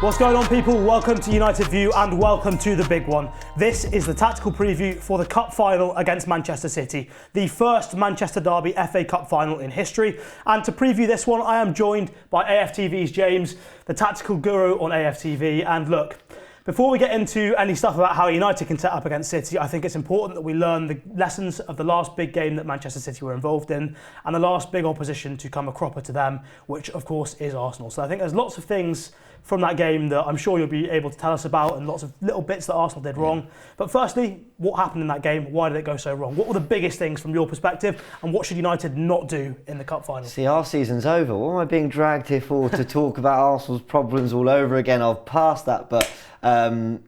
What's going on, people? Welcome to United View and welcome to the big one. This is the tactical preview for the Cup final against Manchester City, the first Manchester Derby FA Cup final in history. And to preview this one, I am joined by AFTV's James, the tactical guru on AFTV. And look, before we get into any stuff about how United can set up against City, I think it's important that we learn the lessons of the last big game that Manchester City were involved in and the last big opposition to come a cropper to them, which of course is Arsenal. So I think there's lots of things from that game that I'm sure you'll be able to tell us about and lots of little bits that Arsenal did wrong. But firstly, what happened in that game? Why did it go so wrong? What were the biggest things from your perspective and what should United not do in the Cup final? See, our season's over. What am I being dragged here for to talk about Arsenal's problems all over again? I've passed that, but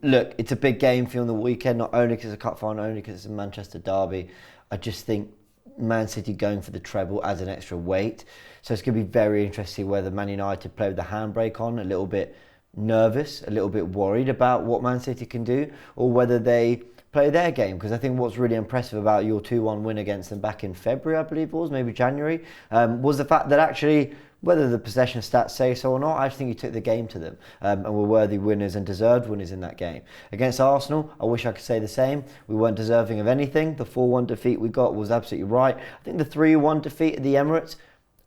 look, it's a big game for you on the weekend, not only because it's a Cup final, only because it's a Manchester derby. I just think Man City going for the treble adds an extra weight. So it's going to be very interesting whether Man United play with the handbrake on, a little bit nervous, a little bit worried about what Man City can do, or whether they play their game. Because I think what's really impressive about your 2-1 win against them back in February, I believe it was, maybe January, was the fact that actually, whether the possession stats say so or not, I think you took the game to them and were worthy winners and deserved winners in that game. Against Arsenal, I wish I could say the same. We weren't deserving of anything. The 4-1 defeat we got was absolutely right. I think the 3-1 defeat at the Emirates,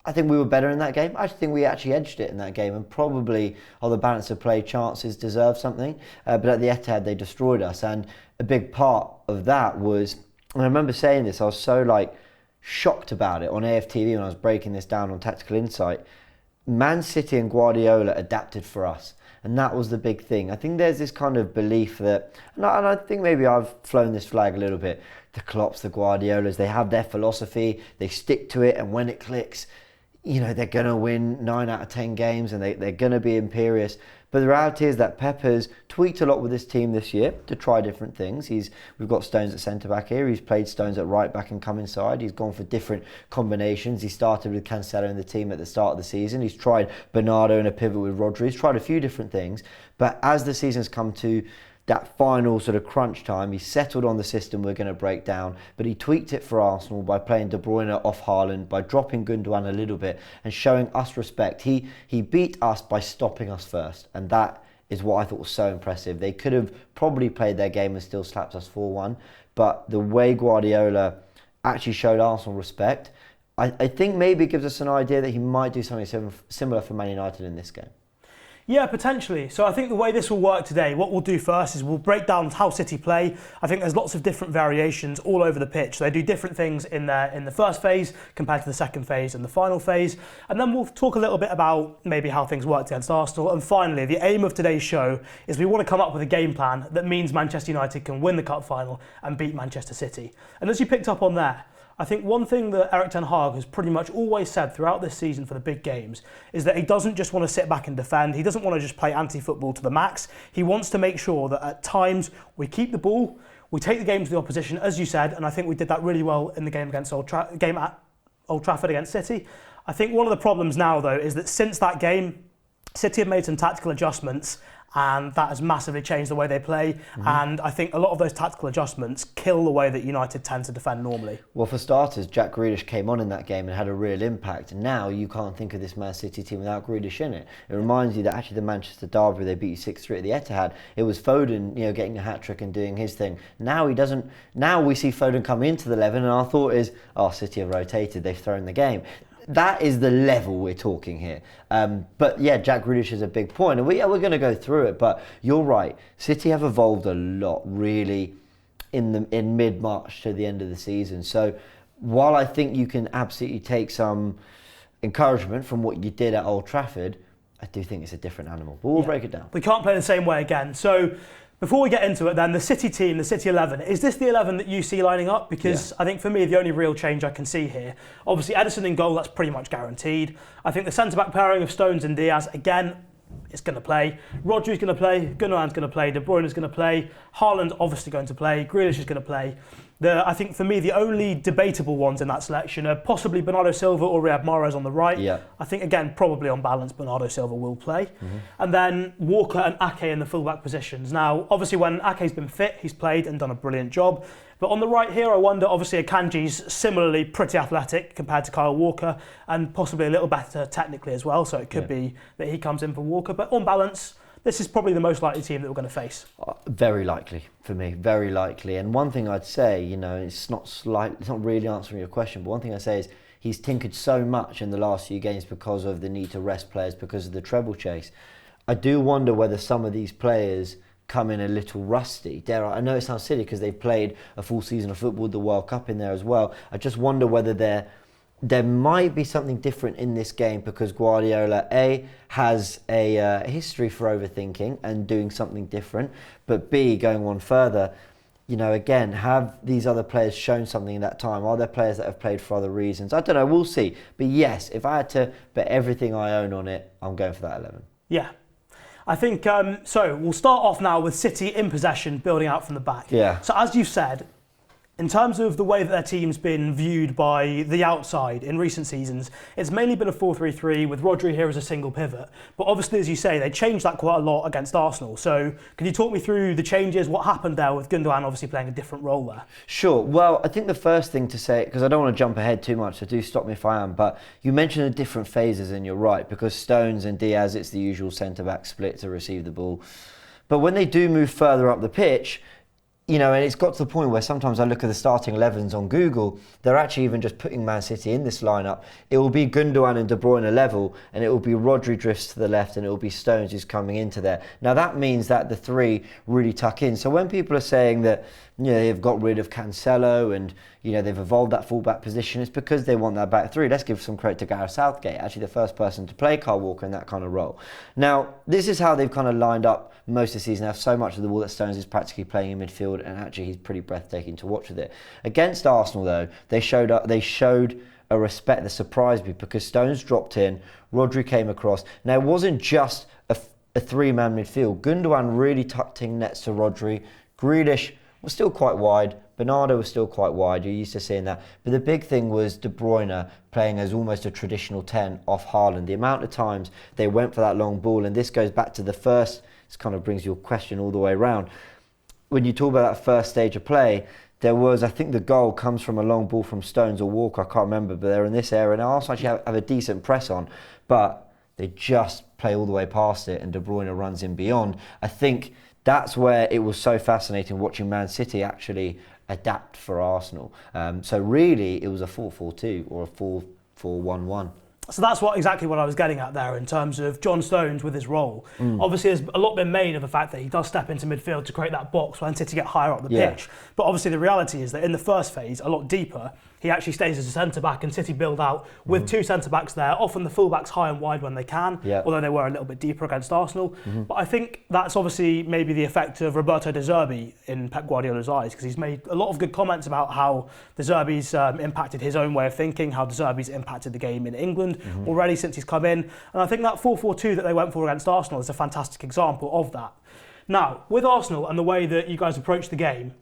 I think we were better in that game. I think we actually edged it in that game and probably on the balance of play chances deserved something. But at the Etihad, they destroyed us. And a big part of that was, and I remember saying this, I was so shocked about it on AFTV when I was breaking this down on Tactical Insight. Man City and Guardiola adapted for us. And that was the big thing. I think there's this kind of belief that, and I think maybe I've flown this flag a little bit, the Klopps, the Guardiolas, they have their philosophy, they stick to it, and when it clicks, you know, they're going to win 9 out of 10 games and they're going to be imperious. But the reality is that Pep has tweaked a lot with this team this year to try different things. We've got Stones at centre-back here. He's played Stones at right-back and come inside. He's gone for different combinations. He started with Cancelo in the team at the start of the season. He's tried Bernardo in a pivot with Rodri. He's tried a few different things. But as the season's come to that final sort of crunch time, he settled on the system we're going to break down, but he tweaked it for Arsenal by playing De Bruyne off Haaland, by dropping Gundogan a little bit and showing us respect. He beat us by stopping us first, and that is what I thought was so impressive. They could have probably played their game and still slapped us 4-1, but the way Guardiola actually showed Arsenal respect, I think maybe it gives us an idea that he might do something similar for Man United in this game. Yeah, potentially. So I think the way this will work today, what we'll do first is we'll break down how City play. I think there's lots of different variations all over the pitch. They do different things in the first phase compared to the second phase and the final phase. And then we'll talk a little bit about maybe how things worked against Arsenal. And finally, the aim of today's show is we want to come up with a game plan that means Manchester United can win the Cup final and beat Manchester City. And as you picked up on there, I think one thing that Erik ten Hag has pretty much always said throughout this season for the big games is that he doesn't just want to sit back and defend. He doesn't want to just play anti-football to the max. He wants to make sure that at times we keep the ball, we take the game to the opposition, as you said, and I think we did that really well in the game at Old Trafford against City. I think one of the problems now, though, is that since that game, City have made some tactical adjustments and that has massively changed the way they play. And I think a lot of those tactical adjustments kill the way that United tend to defend normally. Well, for starters, Jack Grealish came on in that game and had a real impact. And now you can't think of this Man City team without Grealish in it. It reminds you that actually the Manchester derby, they beat you 6-3 at the Etihad. It was Foden, getting a hat-trick and doing his thing. Now he doesn't. Now we see Foden come into the 11 and our thought is, City have rotated, they've thrown the game. That is the level we're talking here. But yeah, Jack Grealish is a big point. And we're going to go through it. But you're right. City have evolved a lot, really, in mid-March to the end of the season. So while I think you can absolutely take some encouragement from what you did at Old Trafford, I do think it's a different animal. But we'll break it down. We can't play the same way again. So before we get into it then, the City team, the City 11, is this the 11 that you see lining up? Because I think for me, the only real change I can see here, obviously Ederson in goal, that's pretty much guaranteed. I think the centre-back pairing of Stones and Diaz, again, is going to play. Rodri's going to play, Gundogan's going to play, De Bruyne is going to play, Haaland obviously going to play, Grealish is going to play. I think for me, the only debatable ones in that selection are possibly Bernardo Silva or Riyad Mahrez on the right. Yeah. I think, again, probably on balance, Bernardo Silva will play. And then Walker and Ake in the fullback positions. Now, obviously, when Ake's been fit, he's played and done a brilliant job. But on the right here, I wonder, obviously, Akanji's similarly pretty athletic compared to Kyle Walker and possibly a little better technically as well. So it could be that he comes in for Walker. But on balance, this is probably the most likely team that we're going to face. Very likely for me, very likely. And one thing I'd say, it's not really answering your question, but one thing I say is he's tinkered so much in the last few games because of the need to rest players, because of the treble chase. I do wonder whether some of these players come in a little rusty. I know it sounds silly because they've played a full season of football, the World Cup in there as well. I just wonder whether there might be something different in this game because Guardiola, A, has a history for overthinking and doing something different, but B, going on further, again, have these other players shown something in that time? Are there players that have played for other reasons? I don't know, we'll see. But yes, if I had to bet everything I own on it, I'm going for that 11. Yeah. I think, so we'll start off now with City in possession, building out from the back. Yeah. So as you said, in terms of the way that their team's been viewed by the outside in recent seasons, it's mainly been a 4-3-3 with Rodri here as a single pivot. But obviously, as you say, they changed that quite a lot against Arsenal. So can you talk me through the changes, what happened there with Gundogan obviously playing a different role there? Sure. Well, I think the first thing to say, because I don't want to jump ahead too much, so do stop me if I am, but you mentioned the different phases and you're right, because Stones and Diaz, it's the usual centre-back split to receive the ball. But when they do move further up the pitch, and it's got to the point where sometimes I look at the starting 11s on Google, they're actually even just putting Man City in this lineup. It will be Gundogan and De Bruyne level, and it will be Rodri drifts to the left, and it will be Stones who's coming into there. Now that means that the three really tuck in. So when people are saying that they've got rid of Cancelo and they've evolved that fullback position, it's because they want that back three. Let's give some credit to Gareth Southgate, actually the first person to play Kyle Walker in that kind of role. Now this is how they've kind of lined up most of the season. They have so much of the ball that Stones is practically playing in midfield, and actually he's pretty breathtaking to watch with it. Against Arsenal though, they showed a respect that surprised me because Stones dropped in, Rodri came across. Now it wasn't just a three-man midfield. Gundogan really tucked in next to Rodri. Grealish was still quite wide. Bernardo was still quite wide. You're used to seeing that. But the big thing was De Bruyne playing as almost a traditional 10 off Haaland. The amount of times they went for that long ball, and this goes back to the first, this kind of brings your question all the way around. When you talk about that first stage of play, there was, I think the goal comes from a long ball from Stones or Walker, I can't remember, but they're in this area. And Arsenal actually have a decent press on, but they just play all the way past it and De Bruyne runs in beyond. I think that's where it was so fascinating watching Man City actually adapt for Arsenal. So really, it was a 4-4-2 or a 4-4-1-1. So that's exactly what I was getting at there in terms of John Stones with his role. Obviously, there's a lot been made of the fact that he does step into midfield to create that box when City get higher up the pitch. But obviously, the reality is that in the first phase, a lot deeper, he actually stays as a centre-back and City build out with two centre-backs there, often the full-backs high and wide when they can, although they were a little bit deeper against Arsenal. But I think that's obviously maybe the effect of Roberto De Zerbi in Pep Guardiola's eyes, because he's made a lot of good comments about how De Zerbi's impacted his own way of thinking, how De Zerbi's impacted the game in England already since he's come in. And I think that 4-4-2 that they went for against Arsenal is a fantastic example of that. Now, with Arsenal and the way that you guys approach the game,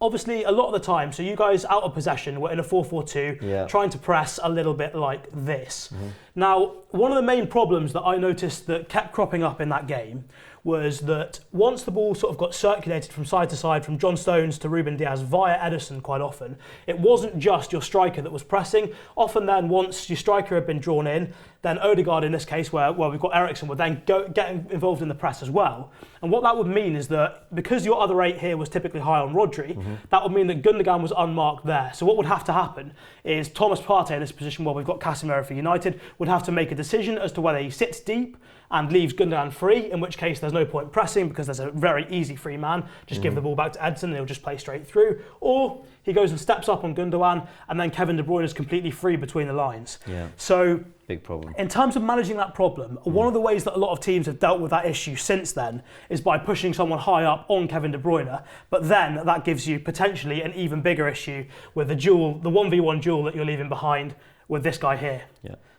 obviously, a lot of the time, so you guys out of possession were in a 4-4-2, trying to press a little bit like this. Now, one of the main problems that I noticed that kept cropping up in that game was that once the ball sort of got circulated from side to side, from John Stones to Ruben Diaz via Ederson quite often, it wasn't just your striker that was pressing. Often then, once your striker had been drawn in, then Odegaard in this case, where we've got Eriksen, would then get involved in the press as well. And what that would mean is that because your other 8 here was typically high on Rodri, that would mean that Gundogan was unmarked there. So what would have to happen is Thomas Partey in this position where we've got Casemiro for United would have to make a decision as to whether he sits deep and leaves Gundogan free, in which case there's no point pressing because there's a very easy free man. Just give the ball back to Ederson and he'll just play straight through. Or he goes and steps up on Gundogan and then Kevin De Bruyne is completely free between the lines. So big problem. In terms of managing that problem, one of the ways that a lot of teams have dealt with that issue since then is by pushing someone high up on Kevin De Bruyne, but then that gives you potentially an even bigger issue with the 1v1 duel that you're leaving behind with this guy here.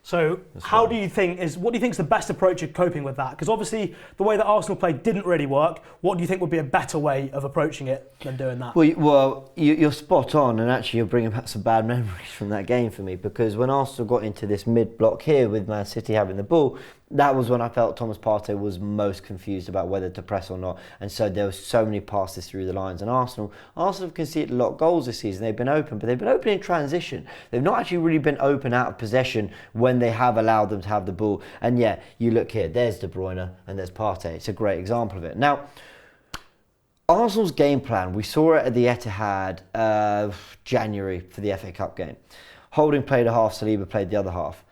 So what do you think is the best approach of coping with that? Because obviously the way that Arsenal played didn't really work. What do you think would be a better way of approaching it than doing that? Well, you're spot on, and actually you're bringing back some bad memories from that game for me, because when Arsenal got into this mid-block here with Man City having the ball, that was when I felt Thomas Partey was most confused about whether to press or not, and so there were so many passes through the lines. And Arsenal have conceded a lot of goals this season. They've been open, but they've been open in transition. They've not actually really been open out of possession when they have allowed them to have the ball. And yeah, you look here, there's De Bruyne and there's Partey. It's a great example of it. Now, Arsenal's game plan, we saw it at the Etihad January for the FA Cup game. Holding played a half, Saliba played the other half.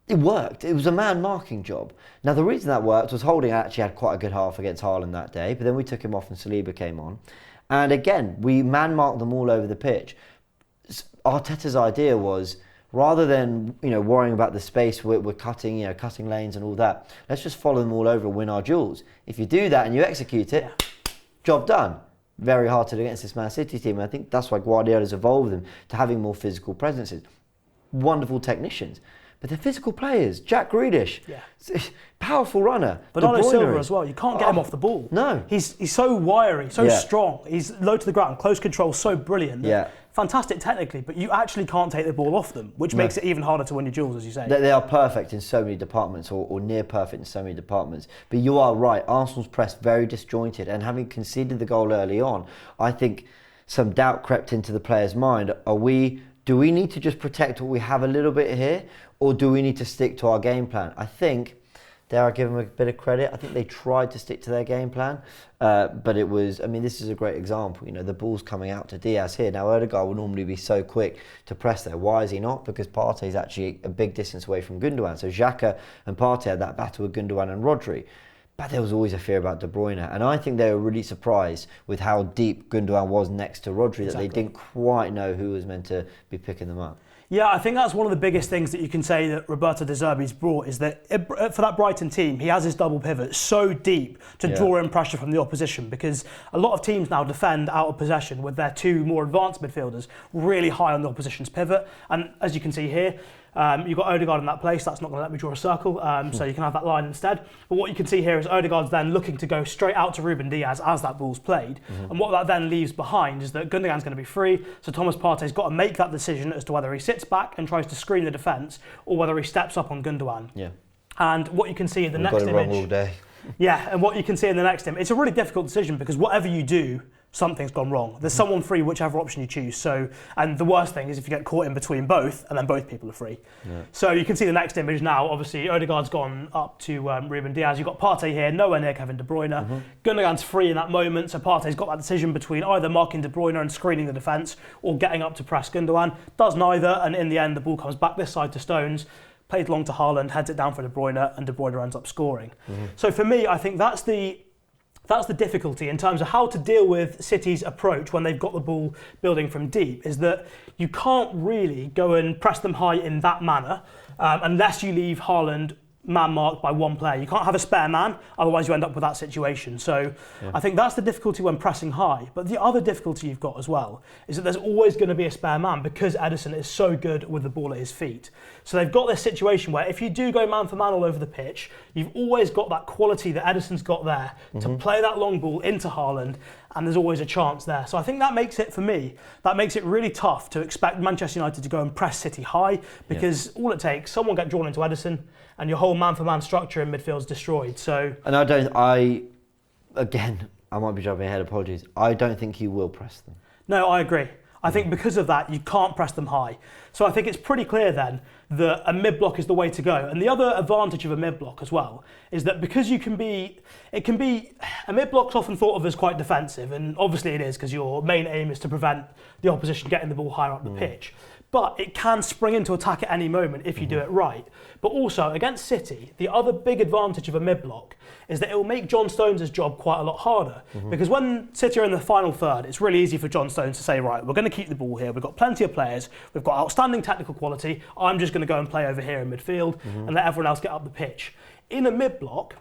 It worked. It was a man marking job. Now, the reason that worked was Holding actually had quite a good half against Haaland that day, but then we took him off and Saliba came on. And again, we man marked them all over the pitch. Arteta's idea was, rather than worrying about the space we're cutting, cutting lanes and all that, let's just follow them all over and win our duels. If you do that and you execute it, job done. Very hard to do against this Man City team. And I think that's why Guardiola's evolved them to having more physical presences. Wonderful technicians. But they're physical players. Jack Grealish, powerful runner. Bernardo Silva as well. You can't get him off the ball. No. He's so wiry, so strong. He's low to the ground, close control, so brilliant. Yeah. Fantastic technically, but you actually can't take the ball off them, which makes it even harder to win your duels, as you say. They are perfect in so many departments, or near perfect in so many departments. But you are right, Arsenal's press very disjointed, and having conceded the goal early on, I think some doubt crept into the players' mind. Do we need to just protect what we have a little bit here, or do we need to stick to our game plan? I think, dare I give them a bit of credit, I think they tried to stick to their game plan, but it was, this is a great example. The ball's coming out to Diaz here. Now, Odegaard will normally be so quick to press there. Why is he not? Because Partey's actually a big distance away from Gundogan. So Xhaka and Partey had that battle with Gundogan and Rodri. But there was always a fear about De Bruyne. And I think they were really surprised with how deep Gundogan was next to Rodri, that they didn't quite know who was meant to be picking them up. Yeah, I think that's one of the biggest things that you can say that Roberto De Zerbi's brought, is that for that Brighton team, he has his double pivot so deep to draw in pressure from the opposition, because a lot of teams now defend out of possession with their two more advanced midfielders really high on the opposition's pivot. And as you can see here, you've got Odegaard in that place. That's not going to let me draw a circle, so you can have that line instead. But what you can see here is Odegaard's then looking to go straight out to Ruben Diaz as that ball's played. And what that then leaves behind is that Gundogan's going to be free, so Thomas Partey's got to make that decision as to whether he sits back and tries to screen the defence, or whether he steps up on Gundogan. Yeah. And what you can see in the next image... We've got it wrong all day. Yeah, and what you can see in the next image, it's a really difficult decision, because whatever you do, something's gone wrong. There's someone free whichever option you choose. So, and the worst thing is if you get caught in between both, and then both people are free. Yeah. So you can see the next image now. Obviously, Odegaard's gone up to Ruben Diaz. You've got Partey here, nowhere near Kevin De Bruyne. Gundogan's free in that moment, so Partey's got that decision between either marking De Bruyne and screening the defence, or getting up to press Gundogan. Does neither, and in the end, the ball comes back this side to Stones. Plays long to Haaland, heads it down for De Bruyne, and De Bruyne ends up scoring. So for me, I think that's the difficulty in terms of how to deal with City's approach when they've got the ball building from deep, is that you can't really go and press them high in that manner unless you leave Haaland man marked by one player. You can't have a spare man, otherwise you end up with that situation. So I think that's the difficulty when pressing high. But the other difficulty you've got as well is that there's always going to be a spare man, because Ederson is so good with the ball at his feet. So they've got this situation where if you do go man for man all over the pitch, you've always got that quality that Ederson's got there to play that long ball into Haaland, and there's always a chance there. So I think that makes it, for me, that makes it really tough to expect Manchester United to go and press City high, because all it takes, someone get drawn into Ederson, and your whole man-for-man structure in midfield is destroyed. So, and I might be jumping ahead, apologies. I don't think he will press them. No, I agree. I think because of that, you can't press them high. So I think it's pretty clear then that a mid-block is the way to go. And the other advantage of a mid-block as well is that because a mid-block's often thought of as quite defensive, and obviously it is, because your main aim is to prevent the opposition getting the ball higher up the pitch. But it can spring into attack at any moment if you do it right. But also, against City, the other big advantage of a mid-block is that it will make John Stones' job quite a lot harder. Because when City are in the final third, it's really easy for John Stones to say, right, we're going to keep the ball here, we've got plenty of players, we've got outstanding technical quality, I'm just going to go and play over here in midfield and let everyone else get up the pitch. In a mid-block,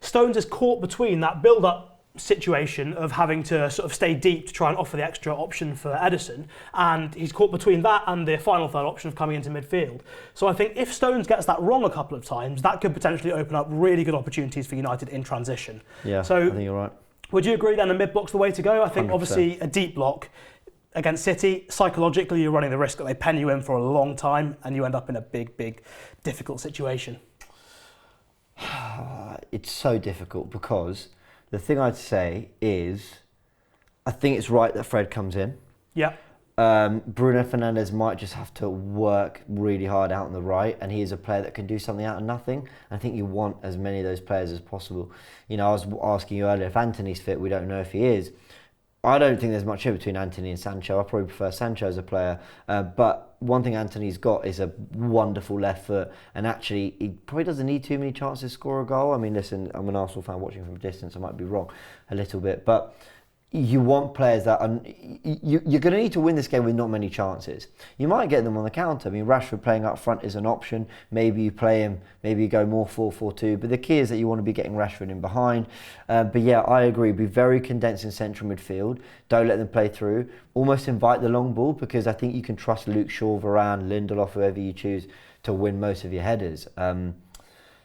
Stones is caught between that build-up situation of having to sort of stay deep to try and offer the extra option for Ederson, and he's caught between that and the final third option of coming into midfield. So I think if Stones gets that wrong a couple of times, that could potentially open up really good opportunities for United in transition. Yeah, so I think you're right. Would you agree then a mid-block's the way to go? I think 100%. Obviously a deep block against City, psychologically you're running the risk that they pen you in for a long time and you end up in a big difficult situation. It's so difficult, because the thing I'd say is, I think it's right that Fred comes in. Yeah. Bruno Fernandes might just have to work really hard out on the right, and he is a player that can do something out of nothing. I think you want as many of those players as possible. You know, I was asking you earlier if Anthony's fit. We don't know if he is. I don't think there's much here between Anthony and Sancho. I probably prefer Sancho as a player. But one thing Anthony's got is a wonderful left foot. And actually, he probably doesn't need too many chances to score a goal. I mean, listen, I'm an Arsenal fan watching from a distance. I might be wrong a little bit. But you want players that are... You're going to need to win this game with not many chances. You might get them on the counter. I mean, Rashford playing up front is an option. Maybe you play him, maybe you go more 4-4-2. But the key is that you want to be getting Rashford in behind. But yeah, I agree. Be very condensed in central midfield. Don't let them play through. Almost invite the long ball, because I think you can trust Luke Shaw, Varane, Lindelof, whoever you choose, to win most of your headers.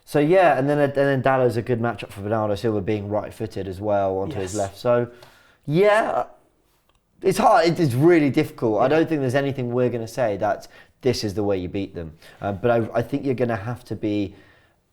So yeah, and then Dallow's a good matchup for Bernardo Silva, being right-footed as well onto his left. So... yeah, it's hard. It's really difficult. I don't think there's anything we're going to say that this is the way you beat them. But I think you're going to have to be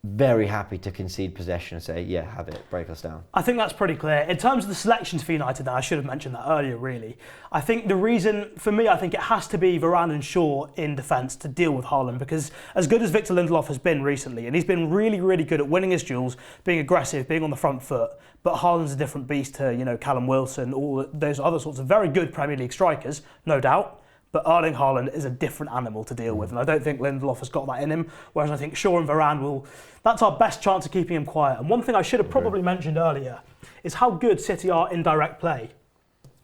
very happy to concede possession and say, yeah, have it, break us down. I think that's pretty clear. In terms of the selections for United, I should have mentioned that earlier, really. I think the reason, for me, I think it has to be Varane and Shaw in defence to deal with Haaland, because as good as Victor Lindelof has been recently, and he's been really, really good at winning his duels, being aggressive, being on the front foot, but Haaland's a different beast to, you know, Callum Wilson, all those other sorts of very good Premier League strikers, no doubt. But Erling Haaland is a different animal to deal with, and I don't think Lindelof has got that in him, whereas I think Shaw and Varane will... that's our best chance of keeping him quiet. And one thing I should have probably mentioned earlier is how good City are in direct play,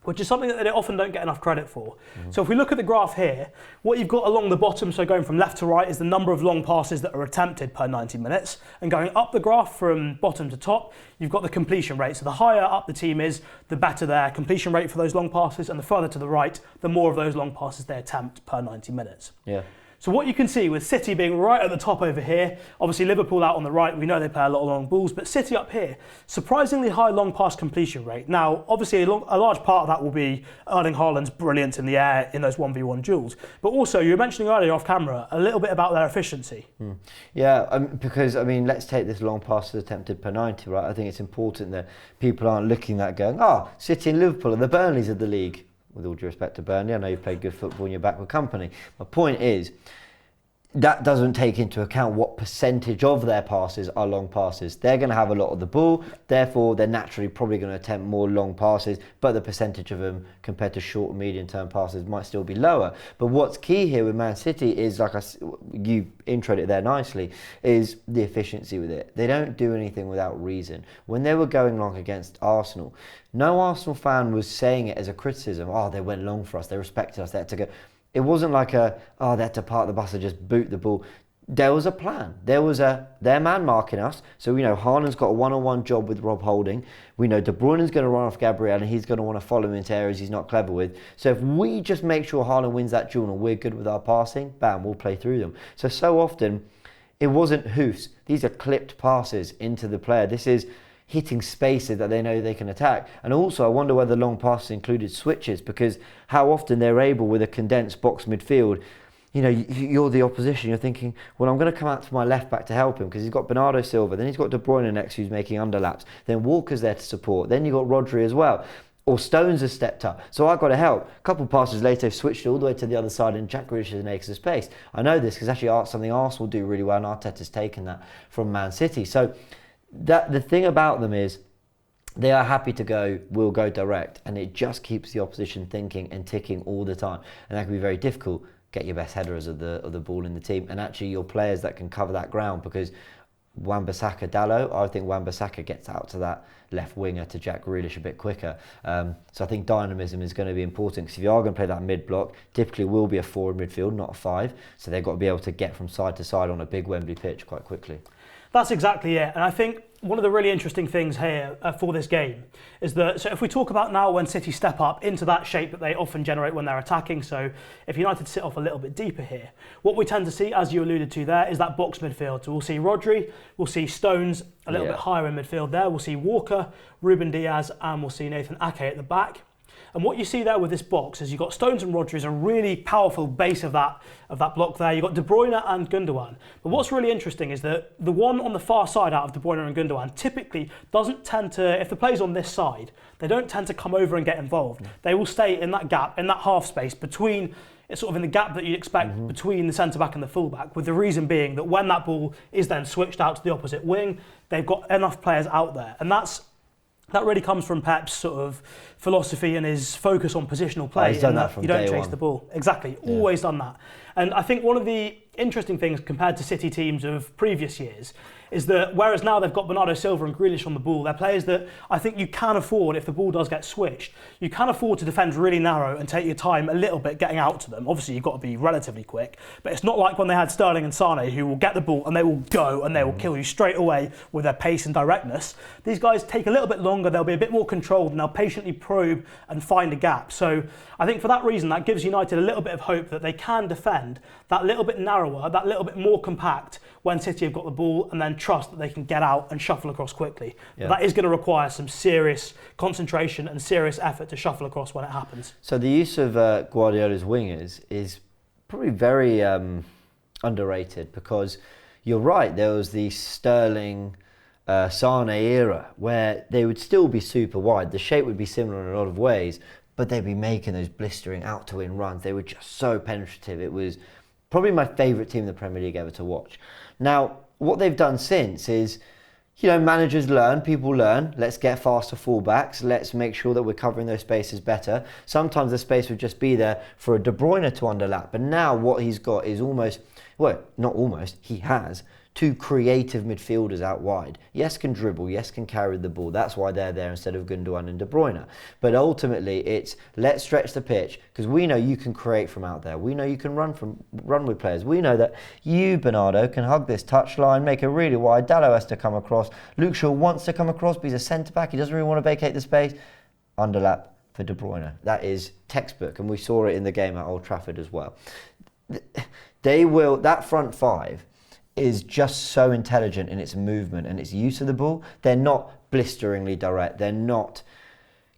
which is something that they often don't get enough credit for. So if we look at the graph here, what you've got along the bottom, so going from left to right, is the number of long passes that are attempted per 90 minutes. And going up the graph from bottom to top, you've got the completion rate. So the higher up the team is, the better their completion rate for those long passes, and the further to the right, the more of those long passes they attempt per 90 minutes. Yeah. So what you can see with City being right at the top over here, obviously Liverpool out on the right, we know they play a lot of long balls, but City up here, surprisingly high long pass completion rate. Now, obviously a large part of that will be Erling Haaland's brilliance in the air in those 1v1 duels, but also you were mentioning earlier off camera a little bit about their efficiency. Yeah, because, I mean, let's take this long passes attempted per 90, right? I think it's important that people aren't looking at that going, City and Liverpool are the Burnleys of the league. With all due respect to Burnley, I know you played good football and you're back with company. My point is, that doesn't take into account what percentage of their passes are long passes. They're going to have a lot of the ball, therefore they're naturally probably going to attempt more long passes, but the percentage of them compared to short and medium term passes might still be lower. But what's key here with Man City is, like you introed it there nicely, is the efficiency with it. They don't do anything without reason. When they were going long against Arsenal, no Arsenal fan was saying it as a criticism. They went long for us, they respected us, they had to go. It wasn't like they had to park the bus and just boot the ball. There was a plan. There was their man marking us. So we know Haaland's got a one-on-one job with Rob Holding. We know De Bruyne's going to run off Gabriel and he's going to want to follow him into areas he's not clever with. So if we just make sure Haaland wins that duel and we're good with our passing, bam, we'll play through them. So often, it wasn't hoofs. These are clipped passes into the player. This is hitting spaces that they know they can attack. And also, I wonder whether long passes included switches, because how often they're able, with a condensed box midfield, you know, you're the opposition, you're thinking, well, I'm going to come out to my left back to help him because he's got Bernardo Silva, then he's got De Bruyne next who's making underlaps, then Walker's there to support, then you've got Rodri as well. Or Stones has stepped up, so I've got to help. A couple of passes later, switched all the way to the other side, and Jack Grealish has an acre of space. I know this because actually something Arsenal do really well, and Arteta's taken that from Man City. So the thing about them is they are happy to we'll go direct, and it just keeps the opposition thinking and ticking all the time, and that can be very difficult. Get your best headers of the ball in the team, and actually your players that can cover that ground, because Wan-Bissaka, Dalot, I think Wan-Bissaka gets out to that left winger to Jack Grealish a bit quicker. So I think dynamism is going to be important, because if you are going to play that mid-block, typically will be a 4 in midfield, not a 5. So they've got to be able to get from side to side on a big Wembley pitch quite quickly. That's exactly it. And I think one of the really interesting things here for this game is that, so if we talk about now when City step up into that shape that they often generate when they're attacking, so if United sit off a little bit deeper here, what we tend to see, as you alluded to there, is that box midfield. So we'll see Rodri, we'll see Stones a little bit higher in midfield there, we'll see Walker, Ruben Diaz, and we'll see Nathan Ake at the back. And what you see there with this box is you've got Stones and Rodri as a really powerful base of that block there. You've got De Bruyne and Gundogan. But what's really interesting is that the one on the far side out of De Bruyne and Gundogan typically doesn't tend to, if the play's on this side, they don't tend to come over and get involved. They will stay in that gap, in that half space between, it's sort of in the gap that you'd expect between the centre-back and the full-back, with the reason being that when that ball is then switched out to the opposite wing, they've got enough players out there. And that really comes from Pep's sort of philosophy and his focus on positional play. He's done that from you don't day chase one. the ball. Exactly, always done that. And I think one of the interesting things compared to City teams of previous years is that whereas now they've got Bernardo Silva and Grealish on the ball, they're players that I think you can afford, if the ball does get switched, you can afford to defend really narrow and take your time a little bit getting out to them. Obviously, you've got to be relatively quick, but it's not like when they had Sterling and Sane, who will get the ball and they will go and they will kill you straight away with their pace and directness. These guys take a little bit longer, they'll be a bit more controlled, and they'll patiently probe and find a gap. So I think for that reason, that gives United a little bit of hope that they can defend that little bit narrower, that little bit more compact when City have got the ball, and then trust that they can get out and shuffle across quickly. Yeah. But that is going to require some serious concentration and serious effort to shuffle across when it happens. So the use of Guardiola's wingers is probably very underrated, because you're right, there was the Sterling, Sane era where they would still be super wide. The shape would be similar in a lot of ways, but they'd be making those blistering out-to-win runs. They were just so penetrative. It was probably my favourite team in the Premier League ever to watch. Now, what they've done since is, managers learn, people learn. Let's get faster fullbacks. Let's make sure that we're covering those spaces better. Sometimes the space would just be there for a De Bruyne to underlap. But now what he's got is he has two creative midfielders out wide. Yes, can dribble, yes, can carry the ball. That's why they're there instead of Gundogan and De Bruyne. But ultimately, it's let's stretch the pitch, because we know you can create from out there. We know you can run with players. We know that you, Bernardo, can hug this touchline, make it really wide. Dalot has to come across. Luke Shaw wants to come across, but he's a centre-back. He doesn't really want to vacate the space. Underlap for De Bruyne. That is textbook, and we saw it in the game at Old Trafford as well. That front five is just so intelligent in its movement and its use of the ball. They're not blisteringly direct. They're not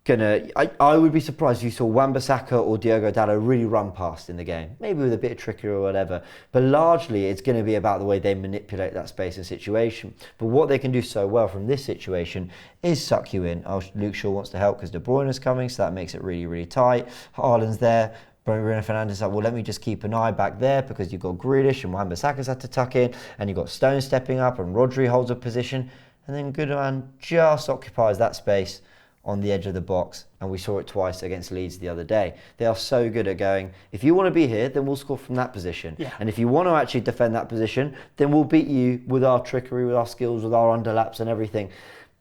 gonna... I would be surprised if you saw Wan-Bissaka or Diogo Dalot really run past in the game. Maybe with a bit of trickery or whatever. But largely, it's going to be about the way they manipulate that space and situation. But what they can do so well from this situation is suck you in. Luke Shaw wants to help because De Bruyne is coming, so that makes it really, really tight. Haaland's there. Bruno Fernandes is like, well, let me just keep an eye back there because you've got Grealish and Wan-Bissaka's had to tuck in, and you've got Stone stepping up and Rodri holds a position, and then Gundogan just occupies that space on the edge of the box, and we saw it twice against Leeds the other day. They are so good at going, if you want to be here, then we'll score from that position. Yeah. And if you want to actually defend that position, then we'll beat you with our trickery, with our skills, with our underlaps and everything.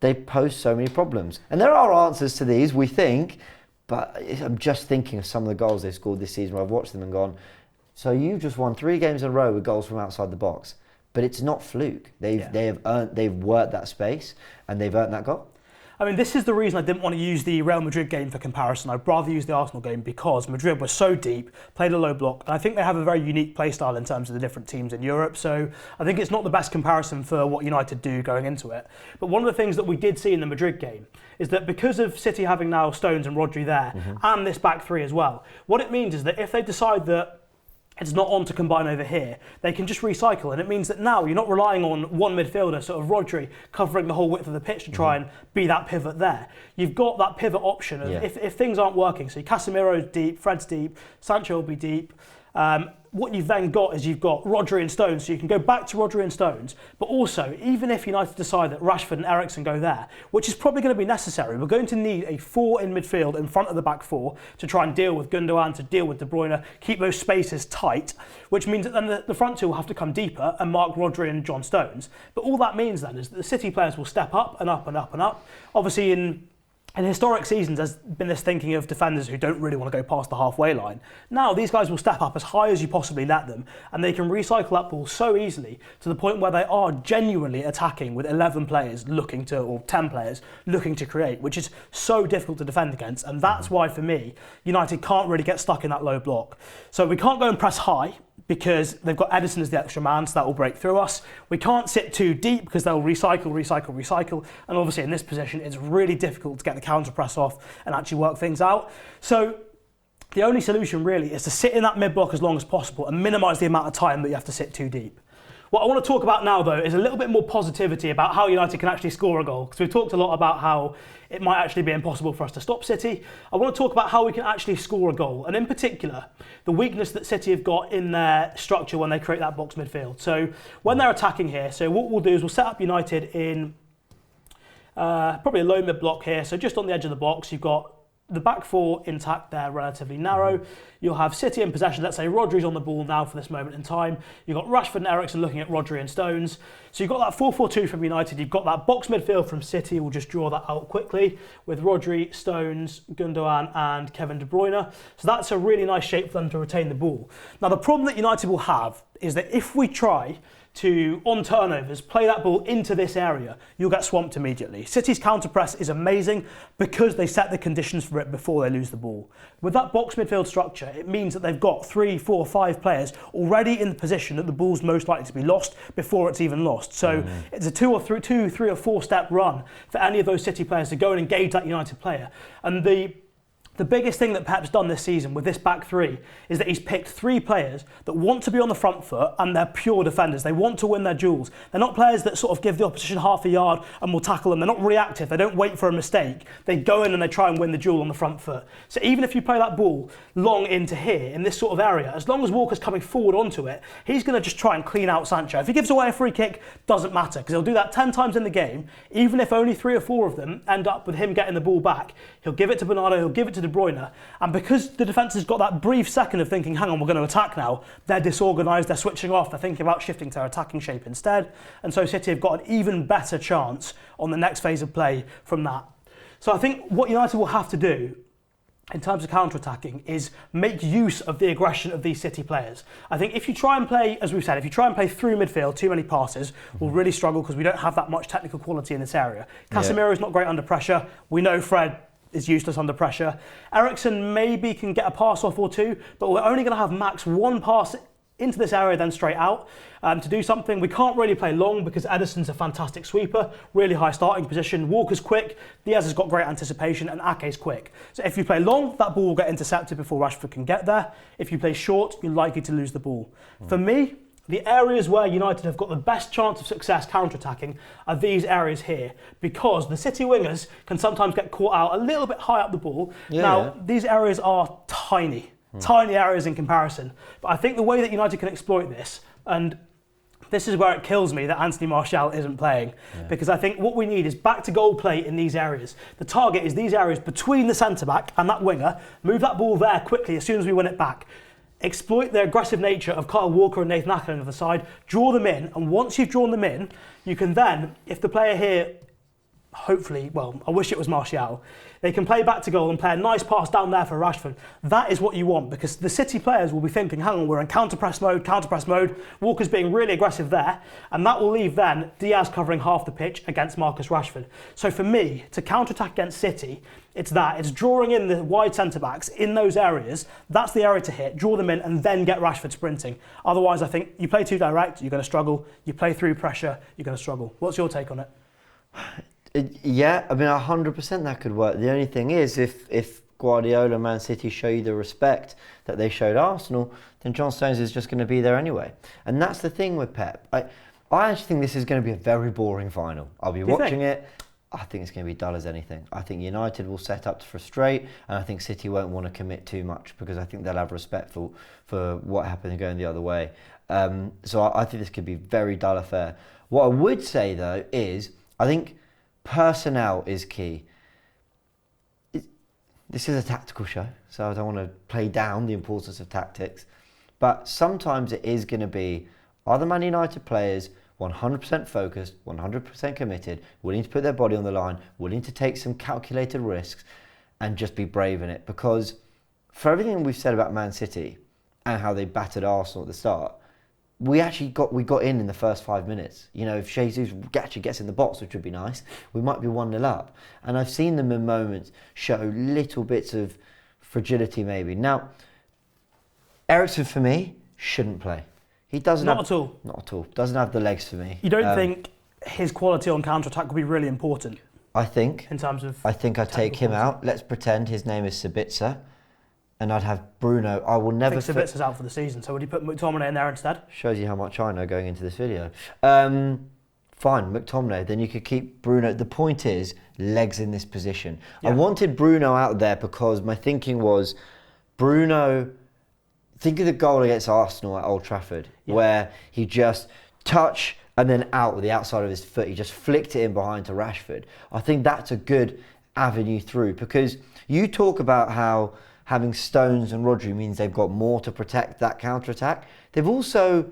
They pose so many problems. And there are answers to these, we think, but I'm just thinking of some of the goals they've scored this season where I've watched them and gone, so you've just won 3 games in a row with goals from outside the box. But it's not fluke. They've worked that space and they've earned that goal. I mean, this is the reason I didn't want to use the Real Madrid game for comparison. I'd rather use the Arsenal game because Madrid was so deep, played a low block, and I think they have a very unique play style in terms of the different teams in Europe. So I think it's not the best comparison for what United do going into it. But one of the things that we did see in the Madrid game is that because of City having now Stones and Rodri there, and this back three as well, what it means is that if they decide that it's not on to combine over here, they can just recycle, and it means that now you're not relying on one midfielder, sort of Rodri, covering the whole width of the pitch to try and be that pivot there. You've got that pivot option of if things aren't working, so Casemiro's deep, Fred's deep, Sancho will be deep. What you've then got is you've got Rodri and Stones, so you can go back to Rodri and Stones, but also, even if United decide that Rashford and Eriksen go there, which is probably going to be necessary, we're going to need a 4 in midfield in front of the back 4 to try and deal with Gundogan, to deal with De Bruyne, keep those spaces tight, which means that then the front 2 will have to come deeper and mark Rodri and John Stones. But all that means then is that the City players will step up and up and up and up. Obviously, in historic seasons, there's been this thinking of defenders who don't really want to go past the halfway line. Now, these guys will step up as high as you possibly let them, and they can recycle that ball so easily to the point where they are genuinely attacking with 11 players looking to, or 10 players looking to create, which is so difficult to defend against. And that's why, for me, United can't really get stuck in that low block. So we can't go and press high. because they've got Edison as the extra man, so that will break through us. We can't sit too deep because they'll recycle, and obviously in this position it's really difficult to get the counter press off and actually work things out. So the only solution really is to sit in that mid block as long as possible and minimise the amount of time that you have to sit too deep. What I want to talk about now, though, is a little bit more positivity about how United can actually score a goal, because we've talked a lot about how it might actually be impossible for us to stop City. I want to talk about how we can actually score a goal, and in particular, the weakness that City have got in their structure when they create that box midfield. So when they're attacking here, so what we'll do is we'll set up United in probably a low mid block here, so just on the edge of the box. You've got the back four intact there, relatively narrow. You'll have City in possession. Let's say Rodri's on the ball now for this moment in time. You've got Rashford and Eriksen looking at Rodri and Stones. So you've got that 4-4-2 from United. You've got that box midfield from City. We'll just draw that out quickly with Rodri, Stones, Gundogan and Kevin De Bruyne. So that's a really nice shape for them to retain the ball. Now the problem that United will have is that if we try to, on turnovers, play that ball into this area, you'll get swamped immediately. City's counter-press is amazing because they set the conditions for it before they lose the ball. With that box midfield structure, it means that they've got 3, 4, 5 players already in the position that the ball's most likely to be lost before it's even lost. So it's a 2, 3 or 4 step run for any of those City players to go and engage that United player. And the biggest thing that Pep's done this season with this back three is that he's picked 3 players that want to be on the front foot and they're pure defenders. They want to win their duels. They're not players that sort of give the opposition half a yard and will tackle them. They're not reactive. They don't wait for a mistake. They go in and they try and win the duel on the front foot. So even if you play that ball long into here, in this sort of area, as long as Walker's coming forward onto it, he's going to just try and clean out Sancho. If he gives away a free kick, doesn't matter, because he'll do that 10 times in the game. Even if only 3 or 4 of them end up with him getting the ball back, he'll give it to Bernardo, he'll give it to De Bruyne. And because the defence has got that brief second of thinking, hang on, we're going to attack now, they're disorganised, they're switching off, they're thinking about shifting to their attacking shape instead. And so City have got an even better chance on the next phase of play from that. So I think what United will have to do in terms of counter-attacking is make use of the aggression of these City players. I think if you try and play, as we've said, if you try and play through midfield, too many passes, we'll really struggle because we don't have that much technical quality in this area. Casemiro is not great under pressure. We know Fred is useless under pressure. Eriksen maybe can get a pass off or 2, but we're only going to have max 1 pass into this area, then straight out to do something. We can't really play long because Edison's a fantastic sweeper, really high starting position. Walker's quick, Diaz has got great anticipation, and Ake's quick. So if you play long, that ball will get intercepted before Rashford can get there. If you play short, you're likely to lose the ball. For me, the areas where United have got the best chance of success counter-attacking are these areas here, because the City wingers can sometimes get caught out a little bit high up the ball. These areas are tiny areas in comparison. But I think the way that United can exploit this, and this is where it kills me that Anthony Martial isn't playing, because I think what we need is back to goal play in these areas. The target is these areas between the centre-back and that winger. Move that ball there quickly as soon as we win it back. Exploit the aggressive nature of Kyle Walker and Nathan Ake on the side, draw them in, and once you've drawn them in, you can then, if the player here, hopefully, well, I wish it was Martial, they can play back to goal and play a nice pass down there for Rashford. That is what you want, because the City players will be thinking, hang on, we're in counter-press mode, Walker's being really aggressive there, and that will leave then Diaz covering half the pitch against Marcus Rashford. So for me, to counter-attack against City, it's drawing in the wide centre-backs in those areas. That's the area to hit, draw them in, and then get Rashford sprinting. Otherwise, I think you play too direct, you're going to struggle. You play through pressure, you're going to struggle. What's your take on it? Yeah, I mean, 100% that could work. The only thing is, if Guardiola and Man City show you the respect that they showed Arsenal, then John Stones is just going to be there anyway. And that's the thing with Pep. I actually think this is going to be a very boring final. I'll be watching it. I think it's going to be dull as anything. I think United will set up to frustrate, and I think City won't want to commit too much because I think they'll have respect for what happened going the other way. So I think this could be a very dull affair. What I would say, though, is I think personnel is key. This is a tactical show, so I don't want to play down the importance of tactics. But sometimes it is going to be, are the Man United players 100% focused, 100% committed, willing to put their body on the line, willing to take some calculated risks and just be brave in it? Because for everything we've said about Man City and how they battered Arsenal at the start, we got in the first 5 minutes. You know, if Jesus actually gets in the box, which would be nice, we might be 1-0 up. And I've seen them in moments show little bits of fragility maybe. Now, Eriksen for me shouldn't play. He doesn't Not have, at all. Not at all. Doesn't have the legs for me. You don't think his quality on counter-attack would be really important? I think. In terms of... I think I'd take him out. Let's pretend his name is Sabitzer. And I'd have Bruno. I will never... I think Sabitzer's out for the season, so would you put McTominay in there instead? Shows you how much I know going into this video. Fine, McTominay. Then you could keep Bruno. The point is, legs in this position. Yeah. I wanted Bruno out there because my thinking was, Bruno... Think of the goal against Arsenal at Old Trafford, where he just touch and then out with the outside of his foot. He just flicked it in behind to Rashford. I think that's a good avenue through, because you talk about how having Stones and Rodri means they've got more to protect that counter-attack. They've also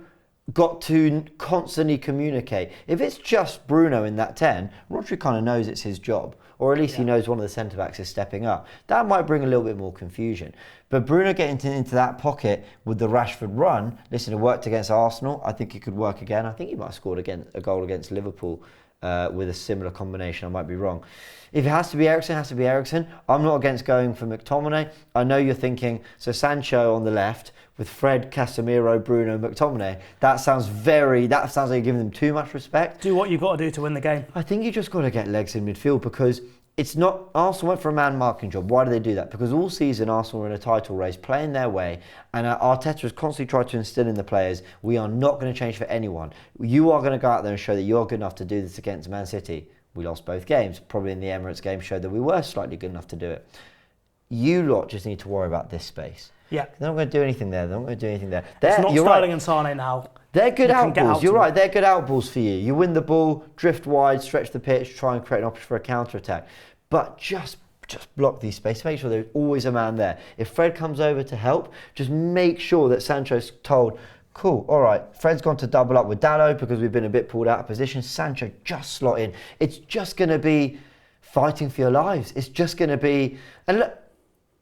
got to constantly communicate. If it's just Bruno in that 10, Rodri kind of knows it's his job, or at least he knows one of the centre-backs is stepping up. That might bring a little bit more confusion. But Bruno getting into that pocket with the Rashford run, listen, it worked against Arsenal. I think it could work again. I think he might have scored a goal against Liverpool with a similar combination. I might be wrong. If it has to be Eriksen, it has to be Eriksen. I'm not against going for McTominay. I know you're thinking, so Sancho on the left with Fred, Casemiro, Bruno, McTominay. That sounds like you're giving them too much respect. Do what you've got to do to win the game. I think you just got to get legs in midfield, because it's not... Arsenal went for a man marking job. Why do they do that? Because all season Arsenal were in a title race, playing their way, and Arteta has constantly tried to instill in the players, we are not going to change for anyone. You are going to go out there and show that you're good enough to do this against Man City. We lost both games. Probably in the Emirates game showed that we were slightly good enough to do it. You lot just need to worry about this space. Yeah. They're not going to do anything there. They're not going to do anything there. It's not Sterling and Sane now. They're good outballs. You're right. They're good outballs for you. You win the ball, drift wide, stretch the pitch, try and create an option for a counter-attack. But just block these spaces. Make sure there's always a man there. If Fred comes over to help, just make sure that Sancho's told, cool, all right, Fred's gone to double up with Dalot because we've been a bit pulled out of position. Sancho just slot in. It's just going to be fighting for your lives. It's just going to be... And look,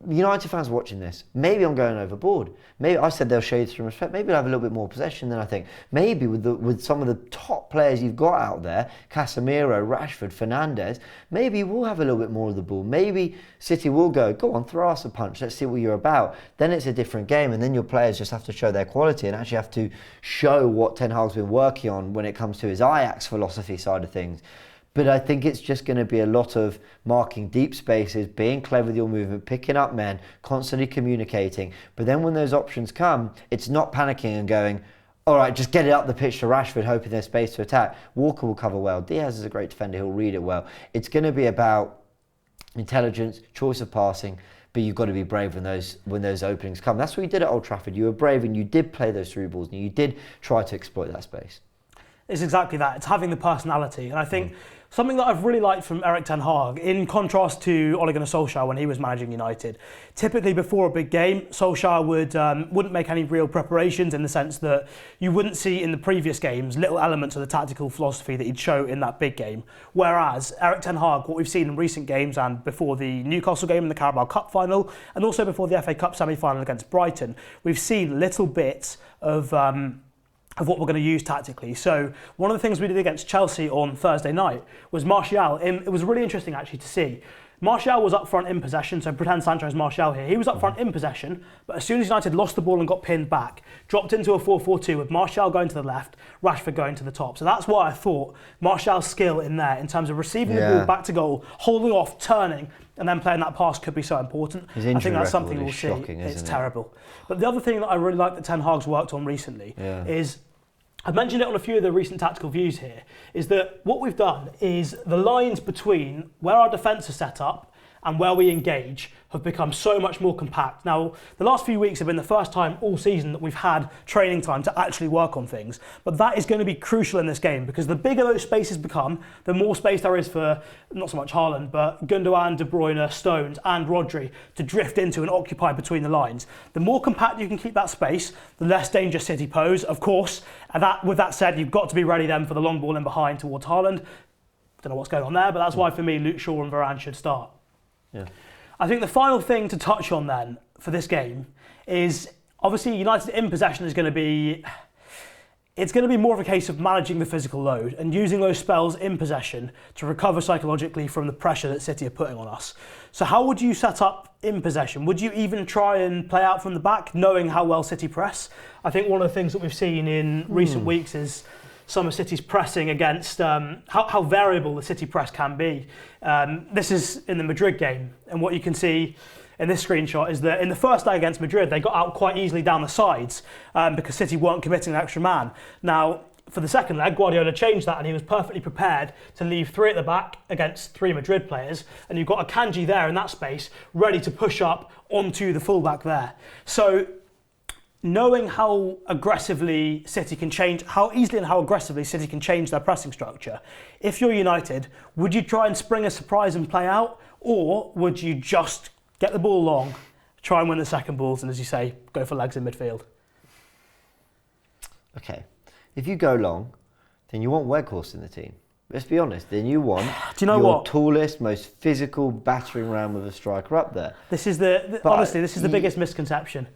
United fans watching this, maybe I'm going overboard. Maybe I said they'll show you some respect. Maybe they'll have a little bit more possession than I think. Maybe with some of the top players you've got out there, Casemiro, Rashford, Fernandes, maybe we'll have a little bit more of the ball. Maybe City will go on, throw us a punch. Let's see what you're about. Then it's a different game, and then your players just have to show their quality and actually have to show what Ten Hag's been working on when it comes to his Ajax philosophy side of things. But I think it's just going to be a lot of marking deep spaces, being clever with your movement, picking up men, constantly communicating. But then when those options come, it's not panicking and going, all right, just get it up the pitch to Rashford, hoping there's space to attack. Walker will cover well. Diaz is a great defender. He'll read it well. It's going to be about intelligence, choice of passing, but you've got to be brave when those openings come. That's what you did at Old Trafford. You were brave and you did play those through balls and you did try to exploit that space. It's exactly that. It's having the personality. And I think something that I've really liked from Erik ten Hag, in contrast to Ole Gunnar Solskjaer when he was managing United, typically before a big game, Solskjaer wouldn't make any real preparations, in the sense that you wouldn't see in the previous games little elements of the tactical philosophy that he'd show in that big game. Whereas Erik ten Hag, what we've seen in recent games and before the Newcastle game in the Carabao Cup final, and also before the FA Cup semi-final against Brighton, we've seen little bits of what we're going to use tactically. So one of the things we did against Chelsea on Thursday night was Martial. It was really interesting actually to see. Martial was up front in possession, so pretend Sancho's Martial here. He was up front in possession, but as soon as United lost the ball and got pinned back, dropped into a 4-4-2 with Martial going to the left, Rashford going to the top. So that's why I thought Martial's skill in there, in terms of receiving the ball back to goal, holding off, turning, and then playing that pass could be so important. His I think that's something we'll see. It's terrible. But the other thing that I really like that Ten Hag's worked on recently is, I've mentioned it on a few of the recent tactical views here, is that what we've done is the lines between where our defence is set up and where we engage have become so much more compact. Now, the last few weeks have been the first time all season that we've had training time to actually work on things. But that is going to be crucial in this game, because the bigger those spaces become, the more space there is for, not so much Haaland, but Gundogan, De Bruyne, Stones and Rodri to drift into and occupy between the lines. The more compact you can keep that space, the less danger City pose, of course. And with that said, you've got to be ready then for the long ball in behind towards Haaland. Don't know what's going on there, but that's why for me, Luke Shaw and Varane should start. Yeah. I think the final thing to touch on then for this game is, obviously United in possession is going to be, it's going to be more of a case of managing the physical load and using those spells in possession to recover psychologically from the pressure that City are putting on us. So how would you set up in possession? Would you even try and play out from the back, knowing how well City press? I think one of the things that we've seen in recent weeks is some of City's pressing against how variable the City press can be. This is in the Madrid game, and what you can see in this screenshot is that in the first leg against Madrid, they got out quite easily down the sides because City weren't committing an extra man. Now, for the second leg, Guardiola changed that and he was perfectly prepared to leave 3 at the back against 3 Madrid players, and you've got Akanji there in that space, ready to push up onto the fullback there. So, knowing how aggressively City can change, how easily and how aggressively City can change their pressing structure, if you're United, would you try and spring a surprise and play out, or would you just get the ball long, try and win the second balls, and as you say, go for legs in midfield? Okay, if you go long, then you want Weghorst in the team. Let's be honest, then you want Do you know your what? tallest, most physical battering ram of a striker up there. This is honestly, this is the biggest misconception.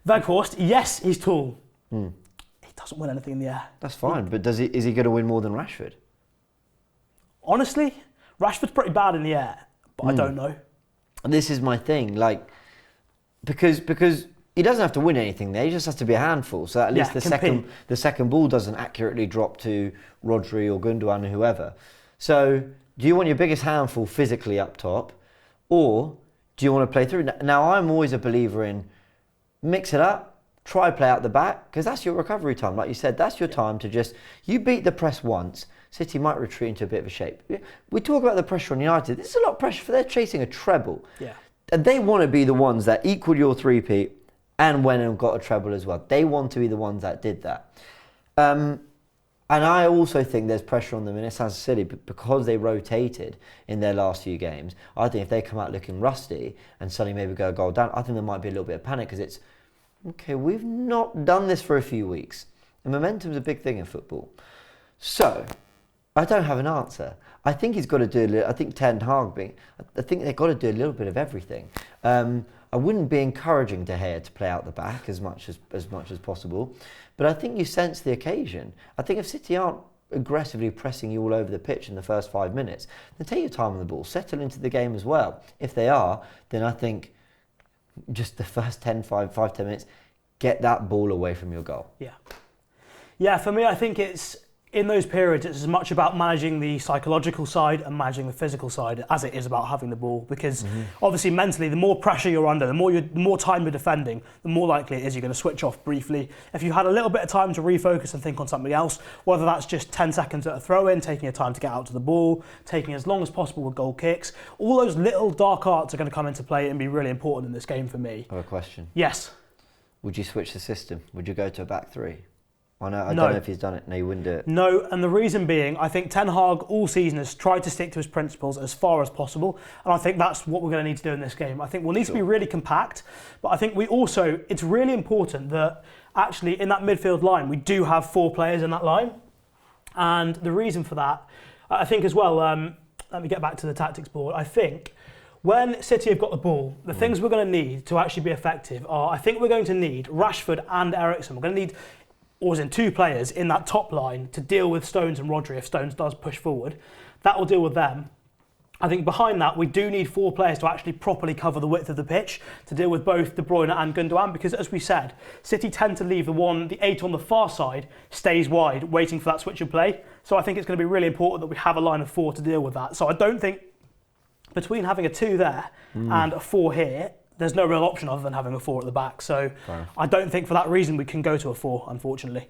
Weghorst, yes, he's tall. He doesn't win anything in the air. That's fine, but is he going to win more than Rashford? Honestly, Rashford's pretty bad in the air, but I don't know. And this is my thing, like, because he doesn't have to win anything there, he just has to be a handful. So at least the second ball doesn't accurately drop to Rodri or Gundogan or whoever. So do you want your biggest handful physically up top, or do you want to play through? Now, I'm always a believer in mix it up, try play out the back, because that's your recovery time. Like you said, that's your time to just, you beat the press once, City might retreat into a bit of a shape. We talk about the pressure on United. This is a lot of pressure for they're chasing a treble. Yeah. And they want to be the ones that equal your three-peat and went and got a treble as well. They want to be the ones that did that. And I also think there's pressure on them, and it sounds silly, but because they rotated in their last few games, I think if they come out looking rusty and suddenly maybe go a goal down, I think there might be a little bit of panic because it's, okay, we've not done this for a few weeks. And momentum's a big thing in football. So, I don't have an answer. I think he's got to do a little, I think Ten Hag I think they've got to do a little bit of everything. I wouldn't be encouraging De Gea to play out the back as much as possible, but I think you sense the occasion. I think if City aren't aggressively pressing you all over the pitch in the first 5 minutes, then take your time on the ball, settle into the game as well. If they are, then I think just the first 10 minutes, get that ball away from your goal. Yeah, for me, I think it's, in those periods, it's as much about managing the psychological side and managing the physical side as it is about having the ball. Because obviously, mentally, the more pressure you're under, the more time you're defending, the more likely it is you're going to switch off briefly. If you had a little bit of time to refocus and think on something else, whether that's just 10 seconds at a throw-in, taking your time to get out to the ball, taking as long as possible with goal kicks, all those little dark arts are going to come into play and be really important in this game for me. I have a question. Yes. Would you switch the system? Would you go to a back three? I don't know if he's done it. No, you wouldn't do it. No, and the reason being, I think Ten Hag all season has tried to stick to his principles as far as possible, and I think that's what we're going to need to do in this game. I think we'll need to be really compact, but I think it's really important that actually in that midfield line, we do have 4 players in that line, and the reason for that, I think as well, let me get back to the tactics board, I think when City have got the ball, the things we're going to need to actually be effective are, I think we're going to need Rashford and Eriksen. We're going to need, or as in 2 players in that top line to deal with Stones and Rodri if Stones does push forward. That will deal with them. I think behind that, we do need 4 players to actually properly cover the width of the pitch to deal with both De Bruyne and Gundogan, because as we said, City tend to leave the 8 on the far side stays wide, waiting for that switch of play. So I think it's going to be really important that we have a line of 4 to deal with that. So I don't think between having a 2 there and a 4 here, there's no real option other than having a 4 at the back. So I don't think for that reason we can go to a 4, unfortunately.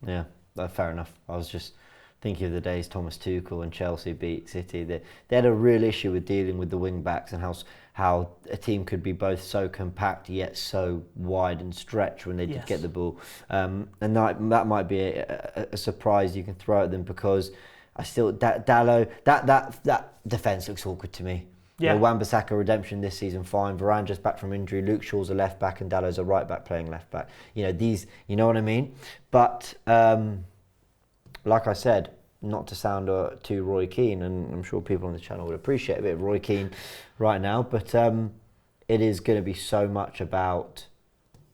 Yeah, fair enough. I was just thinking of the days Thomas Tuchel and Chelsea beat City. They had a real issue with dealing with the wing backs and how a team could be both so compact yet so wide and stretched when they did get the ball. And that might be a surprise you can throw at them, because I still Dalot, that defence looks awkward to me. Yeah. Wan-Bissaka redemption this season, fine. Varane just back from injury. Luke Shaw's a left back and Dalot's a right back playing left back. You know what I mean? But like I said, not to sound too Roy Keane, and I'm sure people on the channel would appreciate a bit of Roy Keane right now, but it is going to be so much about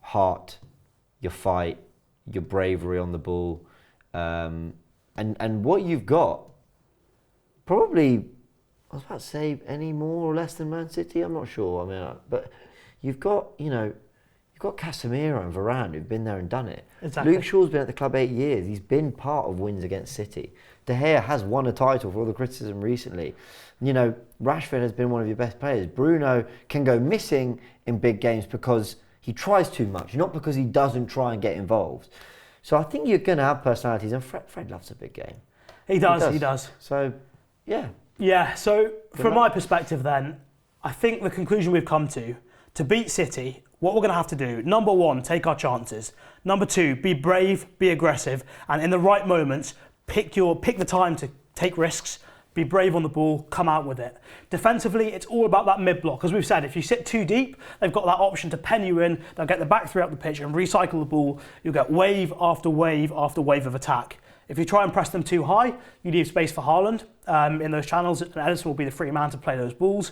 heart, your fight, your bravery on the ball, And what you've got, probably, I was about to say any more or less than Man City. I'm not sure. I mean, but you've got, you've got Casemiro and Varane who've been there and done it. Exactly. Luke Shaw's been at the club 8 years. He's been part of wins against City. De Gea has won a title for all the criticism recently. Rashford has been one of your best players. Bruno can go missing in big games because he tries too much, not because he doesn't try and get involved. So I think you're going to have personalities, and Fred loves a big game. He does. So, yeah. Yeah, so from my perspective then, I think the conclusion we've come to beat City, what we're going to have to do, number one, take our chances. Number two, be brave, be aggressive, and in the right moments, pick the time to take risks, be brave on the ball, come out with it. Defensively, it's all about that mid-block. As we've said, if you sit too deep, they've got that option to pen you in, they'll get the back three up the pitch and recycle the ball. You'll get wave after wave after wave of attack. If you try and press them too high, you leave space for Haaland in those channels, and Ederson will be the free man to play those balls.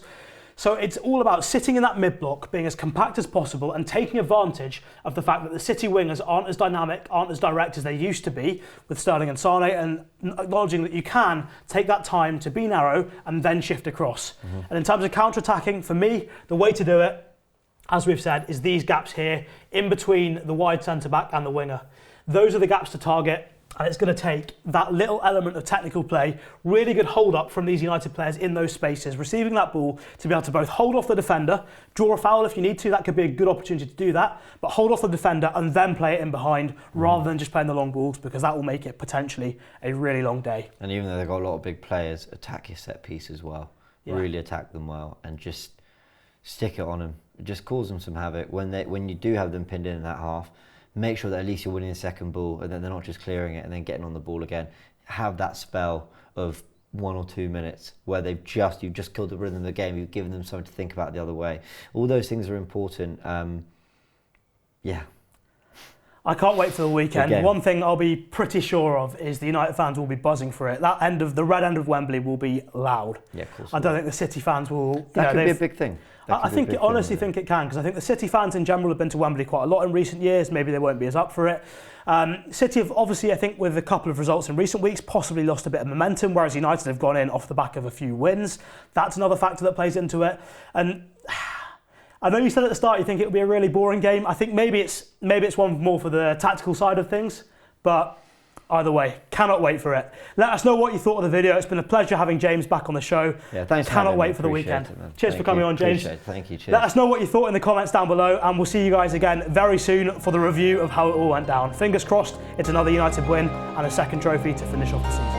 So it's all about sitting in that mid-block, being as compact as possible and taking advantage of the fact that the City wingers aren't as dynamic, aren't as direct as they used to be with Sterling and Sane, and acknowledging that you can take that time to be narrow and then shift across. Mm-hmm. And in terms of counter-attacking, for me, the way to do it, as we've said, is these gaps here in between the wide centre-back and the winger. Those are the gaps to target. And it's going to take that little element of technical play, really good hold-up from these United players in those spaces, receiving that ball to be able to both hold off the defender, draw a foul if you need to, that could be a good opportunity to do that, but hold off the defender and then play it in behind rather than just playing the long balls, because that will make it potentially a really long day. And even though they've got a lot of big players, attack your set piece as well. Yeah. Really attack them well and just stick it on them. Just cause them some havoc. When you do have them pinned in that half, make sure that at least you're winning the second ball and then they're not just clearing it and then getting on the ball again. Have that spell of 1 or 2 minutes where you've just killed the rhythm of the game, you've given them something to think about the other way. All those things are important. Yeah. I can't wait for the weekend. One thing I'll be pretty sure of is the United fans will be buzzing for it. The red end of Wembley will be loud. Yeah, of course. I don't think the City fans will. That could be a big thing. I honestly think it can, because I think the City fans in general have been to Wembley quite a lot in recent years. Maybe they won't be as up for it. City have obviously, I think, with a couple of results in recent weeks, possibly lost a bit of momentum, whereas United have gone in off the back of a few wins. That's another factor that plays into it. And I know you said at the start you think it would be a really boring game. I think maybe it's one more for the tactical side of things, but either way, cannot wait for it. Let us know what you thought of the video. It's been a pleasure having James back on the show. Yeah, thanks. Cannot wait for the weekend. Cheers for coming on, James. Thank you. Cheers. Let us know what you thought in the comments down below, and we'll see you guys again very soon for the review of how it all went down. Fingers crossed, it's another United win and a second trophy to finish off the season.